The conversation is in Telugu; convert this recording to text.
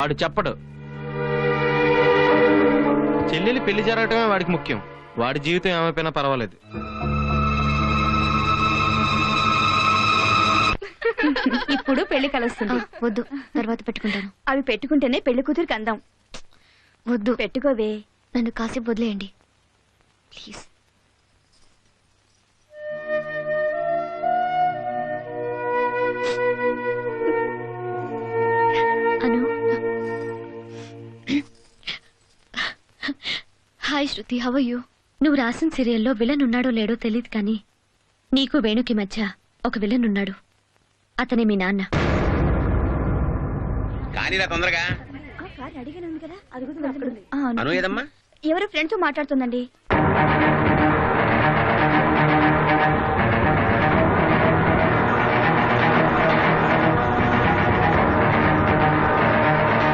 వాడు చెప్పడు. చెల్లెలి పెళ్లి జరగటమే వాడికి ముఖ్యం. వాడి జీవితం ఏమైపోయినా పర్వాలేదు. ఇప్పుడు పెళ్లి కలుస్తుంది. వద్దు, తర్వాత పెట్టుకుంటాను. అవి పెట్టుకుంటేనే పెళ్లి కూతురికి అందం. వద్దు, పెట్టుకోవే. నన్ను కాసేపు వదిలేయండి please. Anu. Hi Shruti, how are you? నువ్వు రాసిన సీరియల్లో విలన్ ఉన్నాడో లేడో తెలియదు, కానీ నీకు వేణుకి మధ్య ఒక విలన్ ఉన్నాడు. అతనే మీ నాన్న. తొందరగా ఎవరు ఫ్రెండ్స్ మాట్లాడుతుందండి.